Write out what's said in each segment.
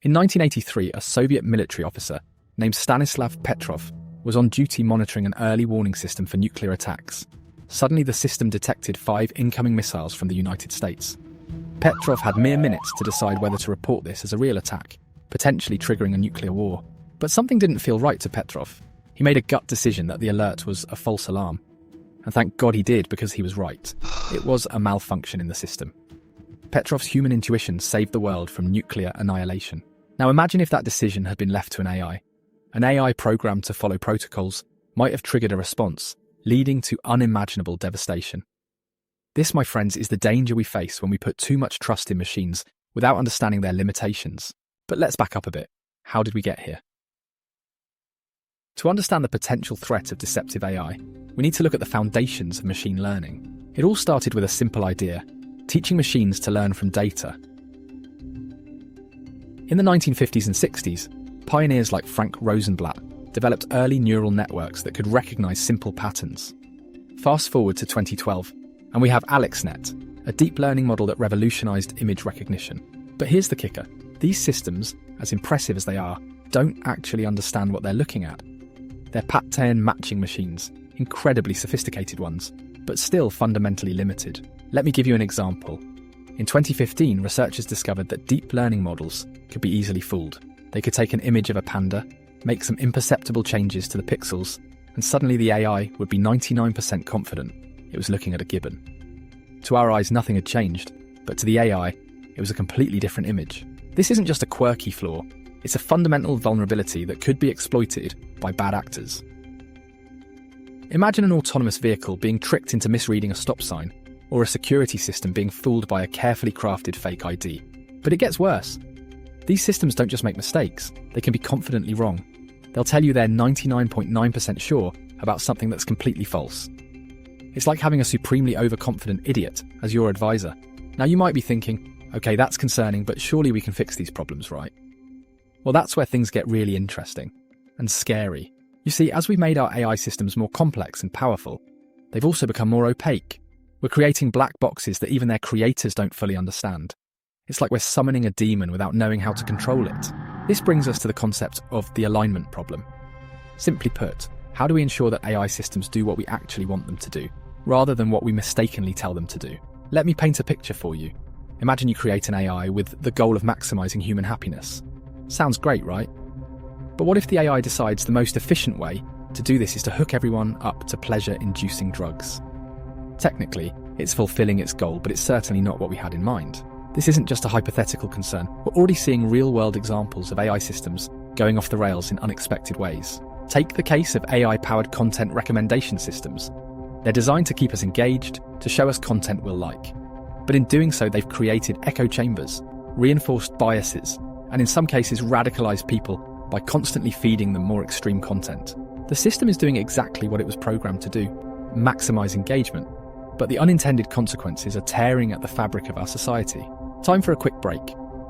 In 1983, a Soviet military officer named Stanislav Petrov was on duty monitoring an early warning system for nuclear attacks. Suddenly, the system detected 5 incoming missiles from the United States. Petrov had mere minutes to decide whether to report this as a real attack, potentially triggering a nuclear war. But something didn't feel right to Petrov. He made a gut decision that the alert was a false alarm. And thank God he did, because he was right. It was a malfunction in the system. Petrov's human intuition saved the world from nuclear annihilation. Now imagine if that decision had been left to an AI. An AI programmed to follow protocols might have triggered a response, leading to unimaginable devastation. This, my friends, is the danger we face when we put too much trust in machines without understanding their limitations. But let's back up a bit. How did we get here? To understand the potential threat of deceptive AI, we need to look at the foundations of machine learning. It all started with a simple idea: teaching machines to learn from data. In the 1950s and 60s, pioneers like Frank Rosenblatt developed early neural networks that could recognize simple patterns. Fast forward to 2012, and we have AlexNet, a deep learning model that revolutionized image recognition. But here's the kicker: these systems, as impressive as they are, don't actually understand what they're looking at. They're pattern matching machines, incredibly sophisticated ones, but still fundamentally limited. Let me give you an example. In 2015, researchers discovered that deep learning models could be easily fooled. They could take an image of a panda, make some imperceptible changes to the pixels, and suddenly the AI would be 99% confident it was looking at a gibbon. To our eyes, nothing had changed, but to the AI, it was a completely different image. This isn't just a quirky flaw, it's a fundamental vulnerability that could be exploited by bad actors. Imagine an autonomous vehicle being tricked into misreading a stop sign, or a security system being fooled by a carefully crafted fake ID. But it gets worse. These systems don't just make mistakes, they can be confidently wrong. They'll tell you they're 99.9% sure about something that's completely false. It's like having a supremely overconfident idiot as your advisor. Now you might be thinking, okay, that's concerning, but surely we can fix these problems, right? Well, that's where things get really interesting and scary. You see, as we've made our AI systems more complex and powerful, they've also become more opaque. We're creating black boxes that even their creators don't fully understand. It's like we're summoning a demon without knowing how to control it. This brings us to the concept of the alignment problem. Simply put, how do we ensure that AI systems do what we actually want them to do, rather than what we mistakenly tell them to do? Let me paint a picture for you. Imagine you create an AI with the goal of maximizing human happiness. Sounds great, right? But what if the AI decides the most efficient way to do this is to hook everyone up to pleasure-inducing drugs? Technically, it's fulfilling its goal, but it's certainly not what we had in mind. This isn't just a hypothetical concern. We're already seeing real-world examples of AI systems going off the rails in unexpected ways. Take the case of AI-powered content recommendation systems. They're designed to keep us engaged, to show us content we'll like. But in doing so, they've created echo chambers, reinforced biases, and in some cases radicalized people by constantly feeding them more extreme content. The system is doing exactly what it was programmed to do: maximize engagement. But the unintended consequences are tearing at the fabric of our society. Time for a quick break.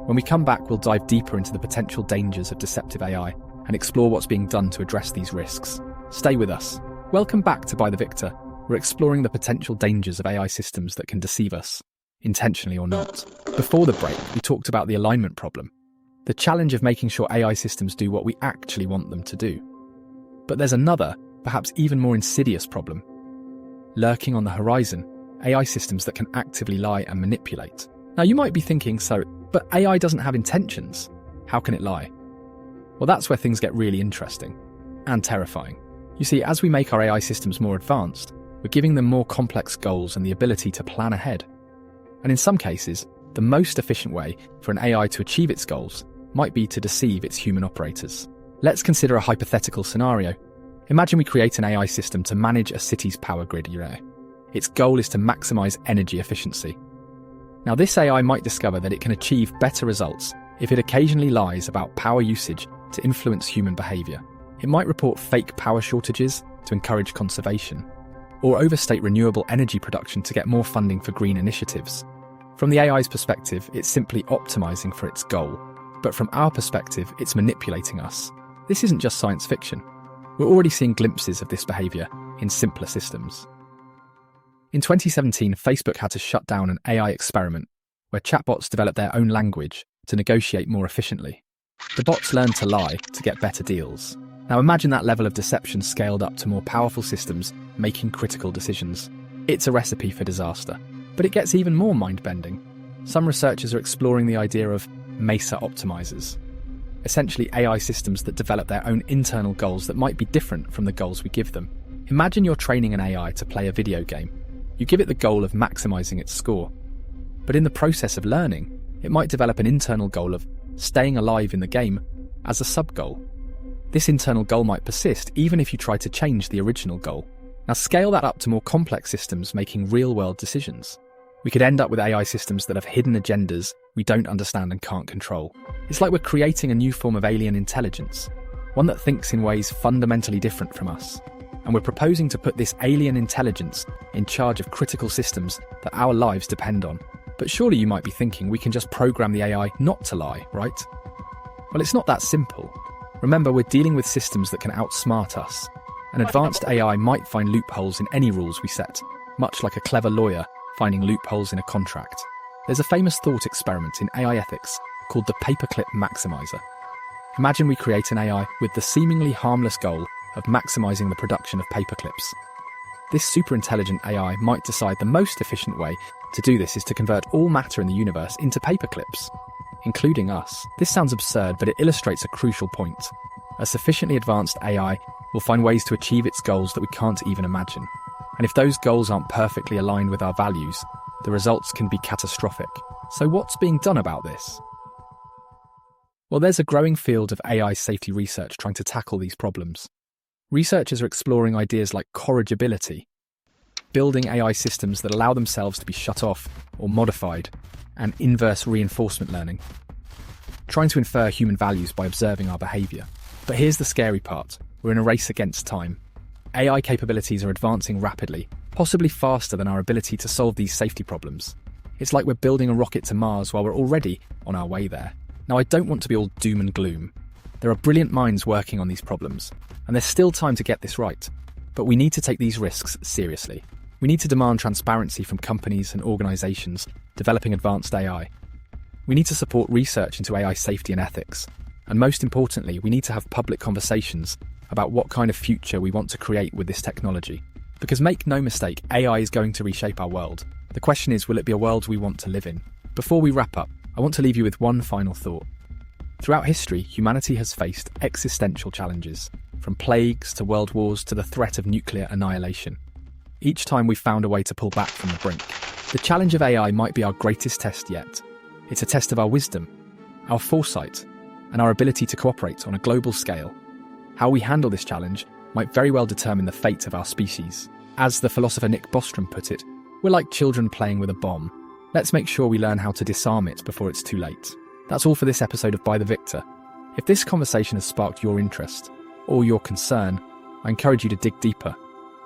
When we come back, we'll dive deeper into the potential dangers of deceptive AI and explore what's being done to address these risks. Stay with us. Welcome back to By the Victor. We're exploring the potential dangers of AI systems that can deceive us, intentionally or not. Before the break, we talked about the alignment problem, the challenge of making sure AI systems do what we actually want them to do. But there's another, perhaps even more insidious problem. Lurking on the horizon, AI systems that can actively lie and manipulate. Now you might be thinking, but AI doesn't have intentions. How can it lie? Well, that's where things get really interesting and terrifying. You see, as we make our AI systems more advanced, we're giving them more complex goals and the ability to plan ahead. And in some cases, the most efficient way for an AI to achieve its goals might be to deceive its human operators. Let's consider a hypothetical scenario. Imagine we create an AI system to manage a city's power grid. Its goal is to maximize energy efficiency. Now, this AI might discover that it can achieve better results if it occasionally lies about power usage to influence human behavior. It might report fake power shortages to encourage conservation, or overstate renewable energy production to get more funding for green initiatives. From the AI's perspective, it's simply optimizing for its goal. But from our perspective, it's manipulating us. This isn't just science fiction. We're already seeing glimpses of this behavior in simpler systems. In 2017, Facebook had to shut down an AI experiment where chatbots developed their own language to negotiate more efficiently. The bots learn to lie to get better deals. Now imagine that level of deception scaled up to more powerful systems making critical decisions. It's a recipe for disaster. But it gets even more mind-bending. Some researchers are exploring the idea of Mesa optimizers, essentially AI systems that develop their own internal goals that might be different from the goals we give them. Imagine you're training an AI to play a video game. You give it the goal of maximizing its score. But in the process of learning, it might develop an internal goal of staying alive in the game as a sub-goal. This internal goal might persist even if you try to change the original goal. Now scale that up to more complex systems making real-world decisions. We could end up with AI systems that have hidden agendas we don't understand and can't control. It's like we're creating a new form of alien intelligence, one that thinks in ways fundamentally different from us. And we're proposing to put this alien intelligence in charge of critical systems that our lives depend on. But surely you might be thinking we can just program the AI not to lie, right? Well, it's not that simple. Remember, we're dealing with systems that can outsmart us. An advanced AI might find loopholes in any rules we set, much like a clever lawyer finding loopholes in a contract. There's a famous thought experiment in AI ethics called the paperclip maximizer. Imagine we create an AI with the seemingly harmless goal of maximizing the production of paperclips. This super-intelligent AI might decide the most efficient way to do this is to convert all matter in the universe into paperclips, including us. This sounds absurd, but it illustrates a crucial point. A sufficiently advanced AI will find ways to achieve its goals that we can't even imagine. And if those goals aren't perfectly aligned with our values, the results can be catastrophic. So what's being done about this? Well, there's a growing field of AI safety research trying to tackle these problems. Researchers are exploring ideas like corrigibility, building AI systems that allow themselves to be shut off or modified, and inverse reinforcement learning, trying to infer human values by observing our behaviour. But here's the scary part. We're in a race against time. AI capabilities are advancing rapidly, possibly faster than our ability to solve these safety problems. It's like we're building a rocket to Mars while we're already on our way there. Now, I don't want to be all doom and gloom. There are brilliant minds working on these problems, and there's still time to get this right. But we need to take these risks seriously. We need to demand transparency from companies and organisations developing advanced AI. We need to support research into AI safety and ethics. And most importantly, we need to have public conversations about what kind of future we want to create with this technology. Because make no mistake, AI is going to reshape our world. The question is, will it be a world we want to live in? Before we wrap up, I want to leave you with one final thought. Throughout history, humanity has faced existential challenges, from plagues to world wars to the threat of nuclear annihilation. Each time we've found a way to pull back from the brink. The challenge of AI might be our greatest test yet. It's a test of our wisdom, our foresight, and our ability to cooperate on a global scale. How we handle this challenge might very well determine the fate of our species. As the philosopher Nick Bostrom put it, we're like children playing with a bomb. Let's make sure we learn how to disarm it before it's too late. That's all for this episode of By the Victor. If this conversation has sparked your interest or your concern, I encourage you to dig deeper.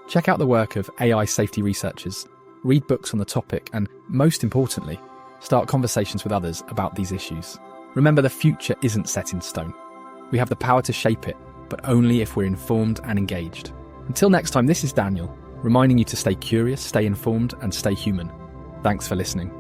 Check out the work of AI safety researchers, read books on the topic, and most importantly, start conversations with others about these issues. Remember, the future isn't set in stone. We have the power to shape it, but only if we're informed and engaged. Until next time, this is Daniel, reminding you to stay curious, stay informed, and stay human. Thanks for listening.